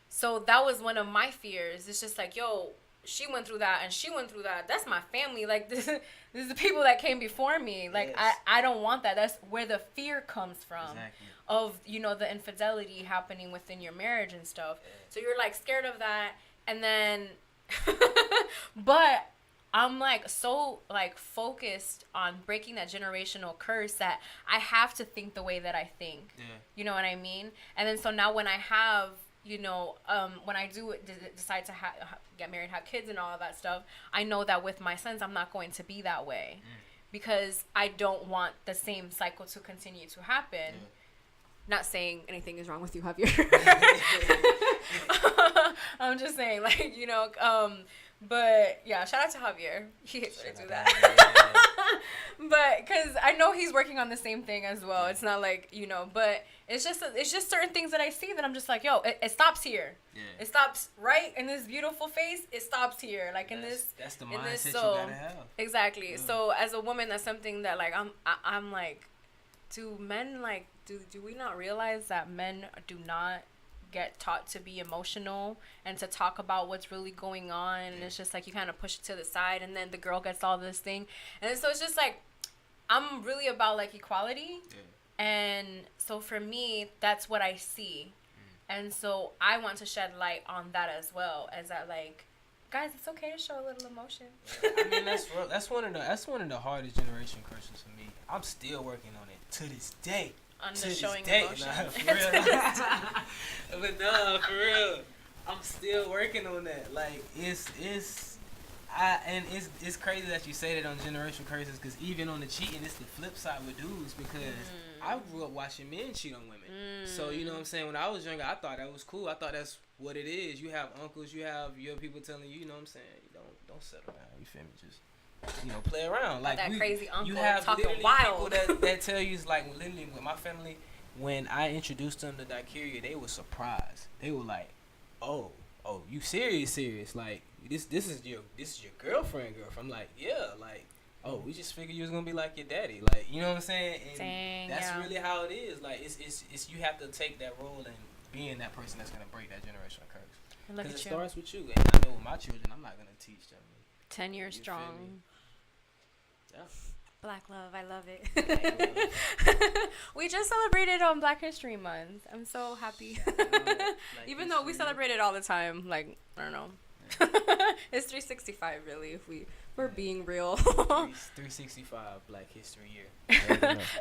So that was one of my fears. It's just like, yo, she went through that and she went through that. That's my family. Like, this is the people that came before me. Like, yes. I don't want that. That's where the fear comes from. Exactly. Of, you know, the infidelity happening within your marriage and stuff. Yeah. So you're, like, scared of that. And then, but I'm, like, so, like, focused on breaking that generational curse that I have to think the way that I think. Yeah. You know what I mean? And then so now when I have, you know, when I do decide to get married, have kids and all of that stuff, I know that with my sons, I'm not going to be that way. Because I don't want the same cycle to continue to happen. Not saying anything is wrong with you, Javier. I'm just saying, like, you know, but yeah, shout out to Javier. He hates when I do that. But because I know he's working on the same thing as well. It's not like, you know, but it's just certain things that I see that I'm just like, yo, it stops here. Yeah. It stops right in this beautiful face. It stops here, like that's the mindset you gotta have. Exactly. Yeah. So as a woman, that's something that, like, I'm like, do men, like, do we not realize that men do not get taught to be emotional and to talk about what's really going on? And it's just like you kind of push it to the side, and then the girl gets all this thing, and so it's just like, I'm really about, like, equality. And so for me, that's what I see. And so I want to shed light on that as well, as that, like, guys, it's okay to show a little emotion. I mean, that's one of the hardest generation curses for me. I'm still working on it to this day. On the showing emotion. Nah, for real. But no, for real, I'm still working on that. Like, it's crazy that you say that on generation curses, because even on the cheating, it's the flip side with dudes, because I grew up watching men cheat on women. So, you know what I'm saying, when I was younger, I thought that was cool. I thought that's what it is. You have uncles, you have people telling you, you know what I'm saying, you don't settle down, you feel me, just, you know, play around. Like, that crazy uncle you have talking literally wild. people that tell you, like, literally with my family, when I introduced them to daiquiri, they were surprised. They were like, oh, you serious? Like, this is your girlfriend. I'm like, yeah, like, oh, we just figured you was gonna be like your daddy, like, you know what I'm saying? And dang, that's really how it is. Like, it's you have to take that role and being that person that's gonna break that generational curse. Because it starts with you. And I know with my children, I'm not gonna teach them. 10 years strong. Yeah. Black love, I love it. We just celebrated on Black History Month. I'm so happy. Even though we celebrate it all the time, like, I don't know. It's 365 really, if we're being real. 365 Black History Year.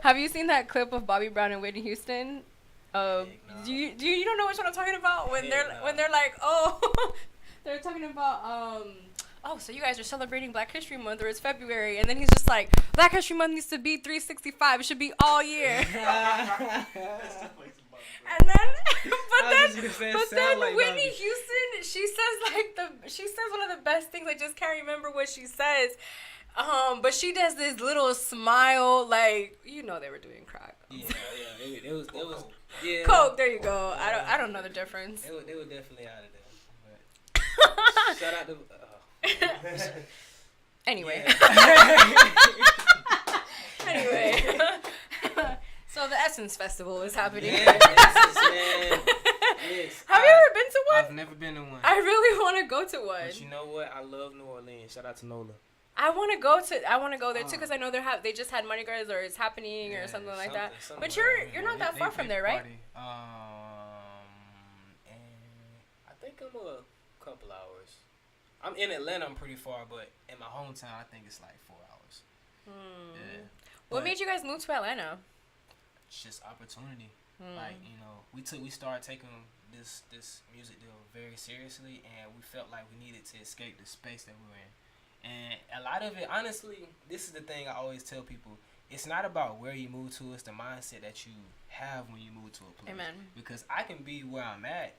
Have you seen that clip of Bobby Brown and Whitney Houston? Do you don't know what I'm talking about? When they're like, oh, they're talking about oh, so you guys are celebrating Black History Month, or it's February, and then he's just like, Black History Month needs to be 365. It should be all year. And then, but then like Whitney Houston, she says one of the best things. I just can't remember what she says. But she does this little smile, like, you know, they were doing crack. Yeah, it was yeah. Coke. There you go. I don't know the difference. They were definitely out of there. But shout out to. Anyway. So the Essence Festival is happening. Yeah, Essence, man. Yes. Have you ever been to one? I've never been to one. I really want to go to one. But you know what? I love New Orleans. Shout out to Nola. I want to go there too, because I know they just had Mardi Gras, or it's happening, or something like that. But you're not that far from there, right? And I think I'm a couple hours. I'm in Atlanta. I'm pretty far, but in my hometown, I think it's like 4 hours. Yeah. What made you guys move to Atlanta? It's just opportunity. Like, you know, we started taking this music deal very seriously, and we felt like we needed to escape the space that we were in. And a lot of it, honestly, this is the thing I always tell people. it's not about where you move to. It's the mindset that you have when you move to a place. Amen. Because I can be where I'm at,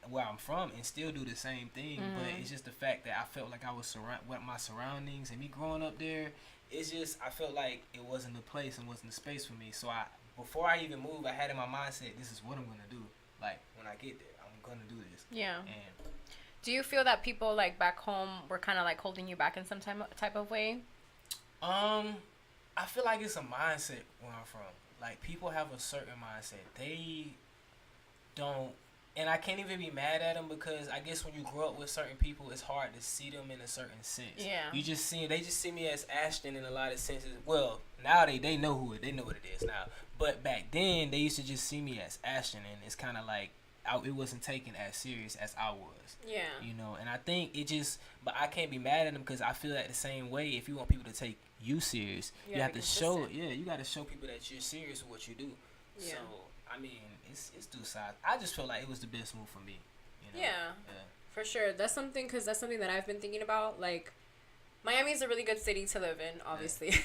where I'm from, and still do the same thing. But it's just the fact that I felt like I was with my surroundings and me growing up there. It's just I felt like it wasn't the place and wasn't the space for me. So before I even moved, I had in my mindset, this is what I'm gonna do. Like when I get there, I'm gonna do this. Yeah. And do you feel that people like back home were kind of like holding you back in some type of way? I feel like it's a mindset where I'm from. Like people have a certain mindset. They don't, and I can't even be mad at them because I guess when you grow up with certain people, it's hard to see them in a certain sense. Yeah. They just see me as Ashton in a lot of senses. Well, now they know what it is now. But back then they used to just see me as Ashton, and it's kind of like it wasn't taken as serious as I was. Yeah. You know, and I think but I can't be mad at them because I feel that the same way. If you want people to take you serious, you have to show. Yeah, you got to show people that you're serious with what you do. Yeah. So I mean, it's two sides. I just feel like it was the best move for me. You know? Yeah. For sure. That's something that I've been thinking about. Like, Miami's a really good city to live in, obviously.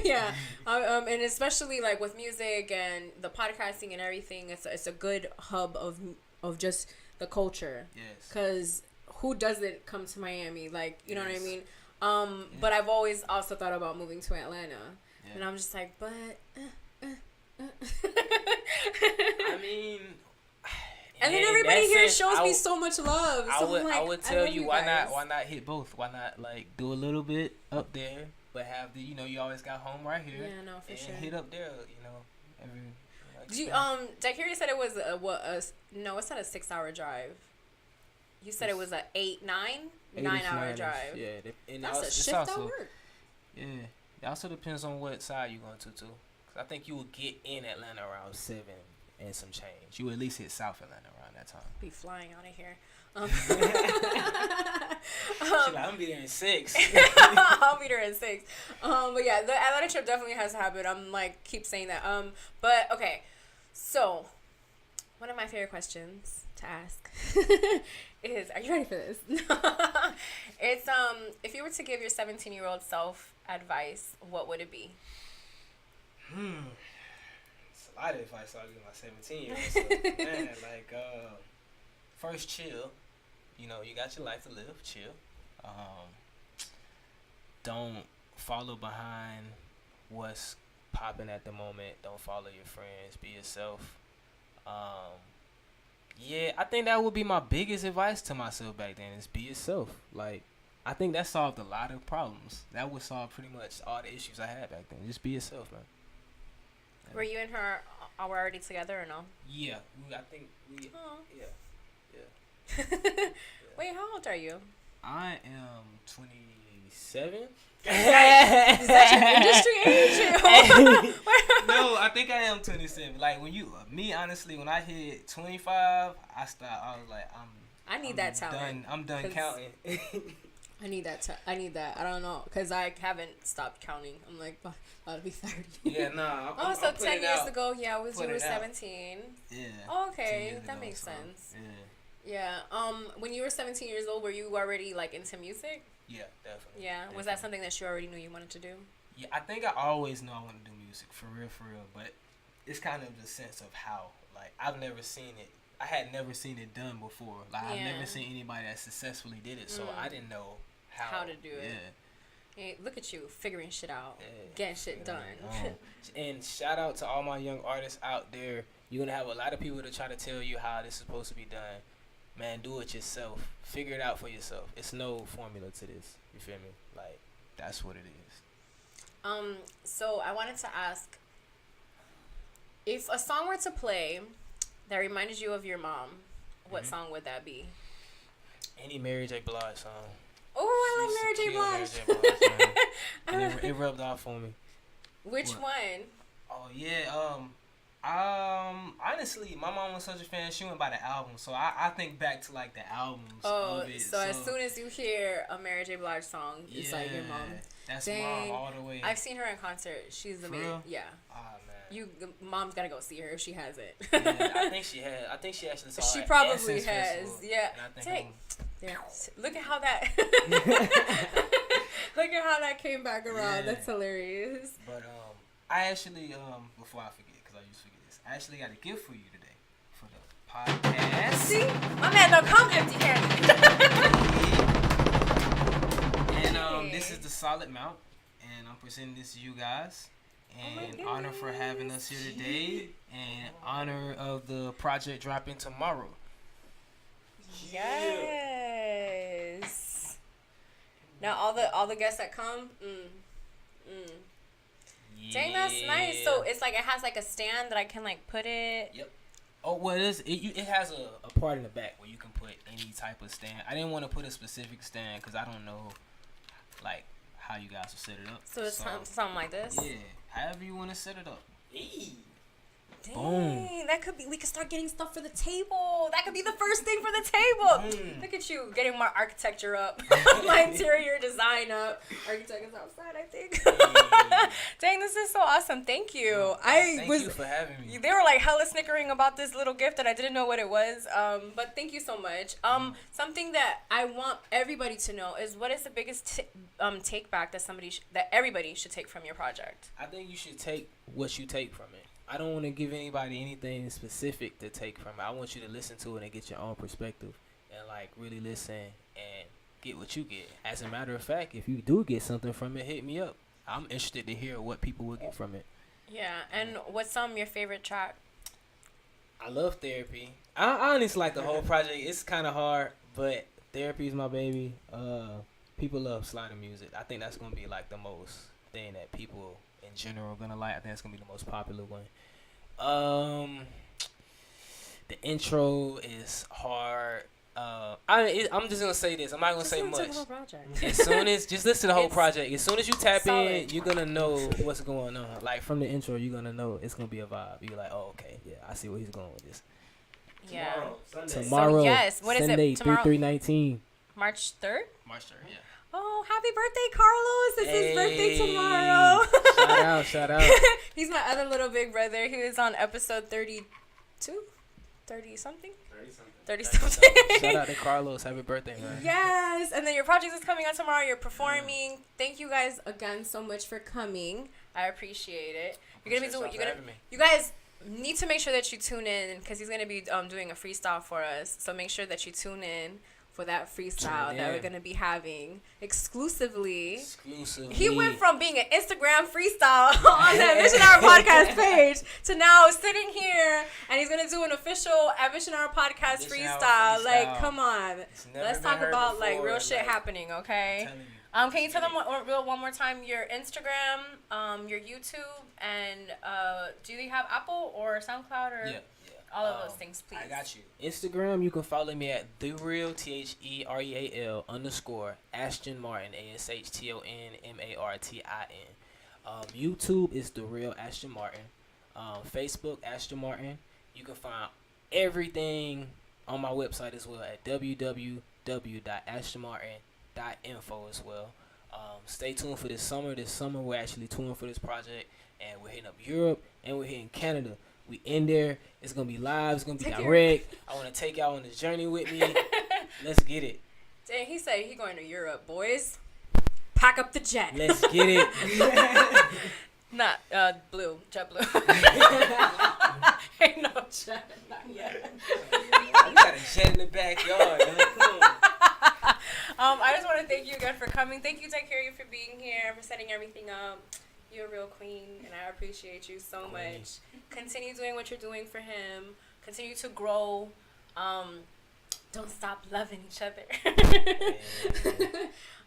Yeah. And especially like with music and the podcasting and everything, it's a good hub of just the culture. Yes. Because who doesn't come to Miami? Like, you know what I mean? Yeah. But I've always also thought about moving to Atlanta. Yeah. And I'm just like, but... I mean... And then everybody here shows me so much love. So I would tell you why not hit both? Why not like do a little bit up there, but have the you always got home right here. Yeah, no, for sure. Hit up there, every. Dakiri said it was no, it's not a 6-hour drive. You said it was a 9-hour drive. Yeah, and that's a shift at work. Yeah, it also depends on what side you're going to too. Cause I think you will get in Atlanta around 7 and some change. You will at least hit South Atlanta around that time. Be flying out of here. I'm gonna be there in 6. I'll be there in 6. But yeah, the Atlanta trip definitely has to happen. I'm like keep saying that. But okay, so one of my favorite questions to ask is, are you ready for this? It's if you were to give your 17-year-old self advice, what would it be? It's a lot of advice I'll give my 17-year-old self. Man, like first chill. You got your life to live. Chill. Don't follow behind what's popping at the moment. Don't follow your friends. Be yourself. Yeah, I think that would be my biggest advice to myself back then is be yourself. Like, I think that solved a lot of problems. That would solve pretty much all the issues I had back then. Just be yourself, man. Were you and her already together or no? Yeah, I think we. Oh. Yeah. Wait, how old are you? I am 27. Is that your industry age? No, I think I am 27. Like me honestly, when I hit 25, I was like, I need that talent. I'm done counting. I need that. I need that. I don't know, because I haven't stopped counting. I'm like, I'll be 30. Yeah, nah. I'm 10 years ago, yeah, you were 17. Yeah. Oh, okay, that makes sense. Yeah. When you were 17 years old, were you already like into music? Yeah, definitely. Yeah. Definitely. Was that something that you already knew you wanted to do? Yeah, I think I always knew I wanted to do music, for real. But it's kind of the sense of how. Like, I've never seen it. I had never seen it done before. Like, I've never seen anybody that successfully did it, so I didn't know how to do it. Yeah. Hey, look at you, figuring shit out, getting shit done. And shout out to all my young artists out there. You're going to have a lot of people to try to tell you how this is supposed to be done. Man, do it yourself. Figure it out for yourself. It's no formula to this. You feel me? Like, that's what it is. So I wanted to ask, if a song were to play that reminded you of your mom, what song would that be? Any Mary J. Blige song. Oh, I love Mary J. Blige. And it rubbed off on me. Which one? Oh yeah, honestly, my mom was such a fan. She went by the album, so I think back to like the albums. Of it. So as soon as you hear a Mary J. Blige song, it's like your mom. That's mom all the way. I've seen her in concert. She's amazing. Yeah. Oh man. Mom's gotta go see her if she hasn't. Yeah, I think she has. I think she actually saw. She probably has. Festival. Yeah. Look at how that. Look at how that came back around. Yeah. That's hilarious. But I actually before I forget, because I used to forget this, I actually got a gift for you today for the podcast. See, my man don't come empty-handed. And this is the solid mount, and I'm presenting this to you guys. And honor for having us here today, and honor of the project dropping tomorrow. Yes. Now all the guests that come. Yeah. Dang, that's nice. So it's like it has like a stand that I can like put it. Yep. Oh, well, it has a part in the back where you can put any type of stand. I didn't want to put a specific stand because I don't know, like, how you guys will set it up. So it's something like this. Yeah, however you want to set it up. Dang, Boom. that could be. We could start getting stuff for the table. That could be the first thing for the table. Boom. Look at you getting my architecture up, my interior design up. Architect is outside, I think. Dang, this is so awesome. Thank you. Thank you for having me. They were like hella snickering about this little gift that I didn't know what it was. But thank you so much. Something that I want everybody to know is what is the biggest take back that that everybody should take from your project? I think you should take what you take from it. I don't want to give anybody anything specific to take from it. I want you to listen to it and get your own perspective and like really listen and get what you get. As a matter of fact, if you do get something from it, hit me up. I'm interested to hear what people will get from it. Yeah, and what's your favorite track? I love Therapy. I honestly like the whole project. It's kind of hard, but Therapy is my baby. People love Slider music. I think that's gonna be like the most thing that people in general are gonna like. I think that's gonna be the most popular one. The intro is hard. I'm just gonna say this. I'm not gonna say much. As soon as just listen to the whole project. As soon as you tap in, you're gonna know what's going on. Like from the intro, you're gonna know it's gonna be a vibe. You're like, oh, okay, yeah, I see where he's going with this. Yeah. Tomorrow. So, yes. What is Sunday, it? Tomorrow. 3/3/19. March 3rd. March 3rd. Yeah. Oh, happy birthday, Carlos! It's his birthday tomorrow. Shout out. He's my other little big brother. He was on episode 32, 30 something. 30 something. Shout out to Carlos. Happy birthday, man. Yes, and then your project is coming out tomorrow. You're performing. Thank you guys again so much for coming. I appreciate it. You're gonna be doing. You guys need to make sure that you tune in because he's gonna be doing a freestyle for us. So make sure that you tune in for that freestyle that we're gonna be having exclusively. He went from being an Instagram freestyle on the Ambition Hour podcast page to now sitting here and he's gonna do an official Ambition Hour podcast freestyle. Like, come on, let's talk about like real shit happening, okay? Can you tell them one more time your Instagram, your YouTube, and do you have Apple or SoundCloud or? Yeah. All of those things, please. I got you. Instagram, you can follow me at TheReal, TheReal _ Ashton Martin, ASHTONMARTIN. YouTube is The Real Ashton Martin. Facebook, Ashton Martin. You can find everything on my website as well at www.ashtonmartin.info as well. Stay tuned for this summer. This summer, we're actually touring for this project, and we're hitting up Europe, and we're hitting Canada. We in there. It's going to be live. It's going to be direct. I want to take y'all on this journey with me. Let's get it. Dang, he said he going to Europe, boys. Pack up the jet. Let's get it. Not blue. Jet blue. Ain't no jet. Not yet. We got a jet in the backyard. Come on. I just want to thank you again for coming. Thank you, Take Care of You, for being here, for setting everything up. You're a real queen, and I appreciate you so much. Continue doing what you're doing for him. Continue to grow. Don't stop loving each other.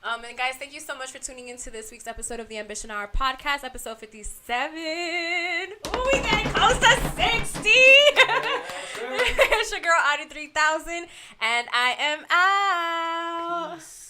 And guys, thank you so much for tuning into this week's episode of the Ambition Hour podcast, episode 57. Ooh, we getting close to 60. It's your girl, AuDii 3000, and I am out. Peace.